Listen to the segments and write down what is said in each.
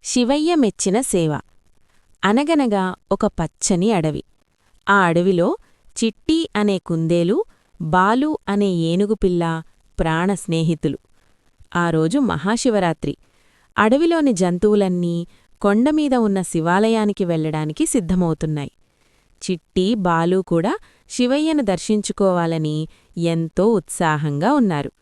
శివయ్య మెచ్చిన సేవ. అనగనగా ఒక పచ్చని అడవి. ఆ అడవిలో చిట్టి అనే కుందేలు, బాలు అనే ఏనుగుపిల్ల ప్రాణ స్నేహితులు. ఆ రోజు మహాశివరాత్రి. అడవిలోని జంతువులన్నీ కొండమీద ఉన్న శివాలయానికి వెళ్లడానికి సిద్ధమవుతున్నాయి. చిట్టి, బాలు కూడా శివయ్యను దర్శించుకోవాలని ఎంతో ఉత్సాహంగా ఉన్నారు.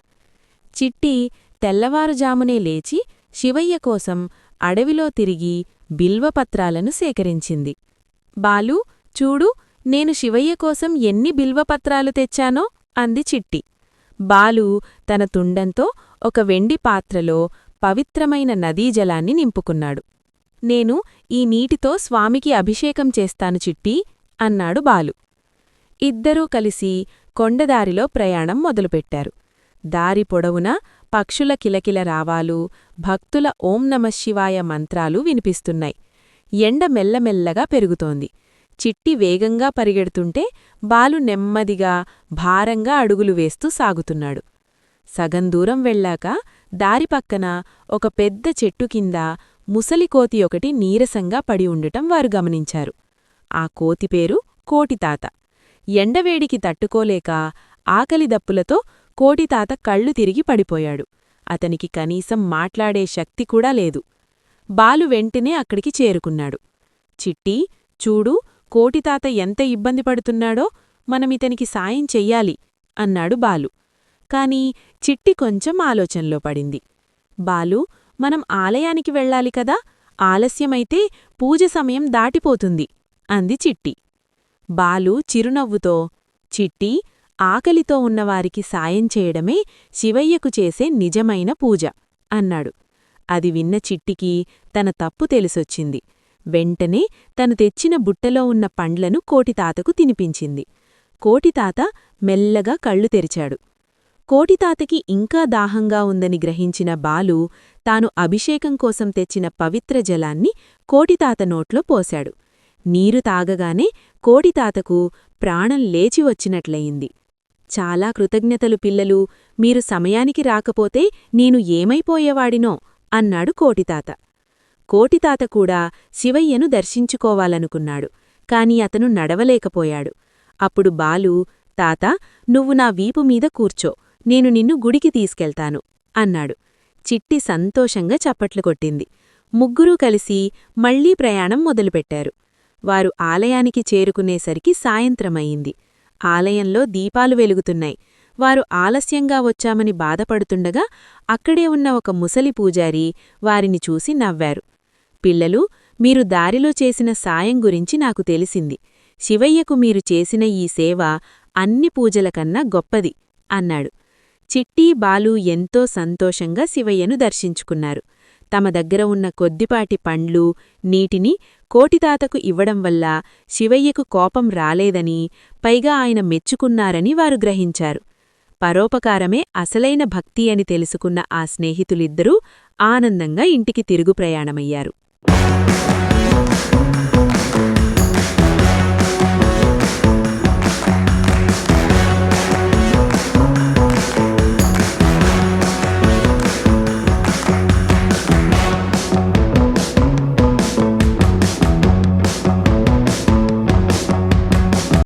చిట్టి తెల్లవారుజామునే లేచి శివయ్య కోసం అడవిలో తిరిగి బిల్వపత్రాలను సేకరించింది. బాలూ, చూడు, నేను శివయ్య కోసం ఎన్ని బిల్వపత్రాలు తెచ్చానో అంది చిట్టి. బాలు తన తుండంతో ఒక వెండి పాత్రలో పవిత్రమైన నదీజలాన్ని నింపుకున్నాడు. నేను ఈ నీటితో స్వామికి అభిషేకం చేస్తాను చిట్టి, అన్నాడు బాలు. ఇద్దరూ కలిసి కొండదారిలో ప్రయాణం మొదలుపెట్టారు. దారి పొడవునా పక్షుల కిలకిల రావాలు, భక్తుల ఓం నమఃశివాయ మంత్రాలు వినిపిస్తున్నాయి. ఎండ మెల్లమెల్లగా పెరుగుతోంది. చిట్టి వేగంగా పరిగెడుతుంటే బాలు నెమ్మదిగా, భారంగా అడుగులు వేస్తూ సాగుతున్నాడు. సగం దూరం వెళ్ళాక దారి పక్కన ఒక పెద్ద చెట్టు కింద ముసలికోతి ఒకటి నీరసంగా పడి ఉండటం వారు గమనించారు. ఆ కోతి పేరు కోటితాత. ఎండవేడికి తట్టుకోలేక ఆకలిదప్పులతో కోటితాత కళ్ళు తిరిగి పడిపోయాడు. అతనికి కనీసం మాట్లాడే శక్తి కూడా లేదు. బాలు వెంటనే అక్కడికి చేరుకున్నాడు. చిట్టి, చూడు, కోటితాత ఎంత ఇబ్బంది పడుతున్నాడో, మనమితనికి సాయం చెయ్యాలి, అన్నాడు బాలు. కాని చిట్టి కొంచెం ఆలోచనలో పడింది. బాలూ, మనం ఆలయానికి వెళ్ళాలి కదా, ఆలస్యమైతే పూజ సమయం దాటిపోతుంది, అంది చిట్టి. బాలు చిరునవ్వుతో, చిట్టి, ఆకలితో ఉన్నవారికి సాయం చేయడమే శివయ్యకు చేసే నిజమైన పూజ, అన్నాడు. అది విన్న చిట్టికి తన తప్పు తెలిసొచ్చింది. వెంటనే తను తెచ్చిన బుట్టలో ఉన్న పండ్లను కోటితాతకు తినిపించింది. కోటితాత మెల్లగా కళ్ళు తెరిచాడు. కోటితాతకి ఇంకా దాహంగా ఉందని గ్రహించిన బాలు తాను అభిషేకం కోసం తెచ్చిన పవిత్ర జలాన్ని కోటితాత నోట్లో పోశాడు. నీరు తాగగానే కోటితాతకు ప్రాణం లేచి వచ్చినట్లయింది. చాలా కృతజ్ఞతలు పిల్లలు, మీరు సమయానికి రాకపోతే నేను ఏమైపోయేవాడినో, అన్నాడు కోటితాత. కోటితాత కూడా శివయ్యను దర్శించుకోవాలనుకున్నాడు. కాని అతను నడవలేకపోయాడు. అప్పుడు బాలు, తాతా, నువ్వు నా వీపుమీద కూర్చో, నేను నిన్ను గుడికి తీసుకెళ్తాను, అన్నాడు. చిట్టి సంతోషంగా చప్పట్లు కొట్టింది. ముగ్గురూ కలిసి మళ్లీ ప్రయాణం మొదలుపెట్టారు. వారు ఆలయానికి చేరుకునేసరికి సాయంత్రమయింది. ఆలయంలో దీపాలు వెలుగుతున్నాయి. వారు ఆలస్యంగా వచ్చామని బాధపడుతుండగా అక్కడే ఉన్న ఒక ముసలి పూజారి వారిని చూసి నవ్వారు. పిల్లలు, మీరు దారిలో చేసిన సాయం గురించి నాకు తెలిసింది. శివయ్యకు మీరు చేసిన ఈ సేవ అన్ని పూజలకన్నా గొప్పది, అన్నాడు. చిట్టి, బాలు ఎంతో సంతోషంగా శివయ్యను దర్శించుకున్నారు. తమ దగ్గర ఉన్న కొద్దిపాటి పండ్లు, నీటిని కోటితాతకు ఇవ్వడం వల్ల శివయ్యకు కోపం రాలేదని, పైగా ఆయన మెచ్చుకున్నారని వారు గ్రహించారు. పరోపకారమే అసలైన భక్తి అని తెలుసుకున్న ఆ స్నేహితులిద్దరూ ఆనందంగా ఇంటికి తిరుగు ప్రయాణమయ్యారు.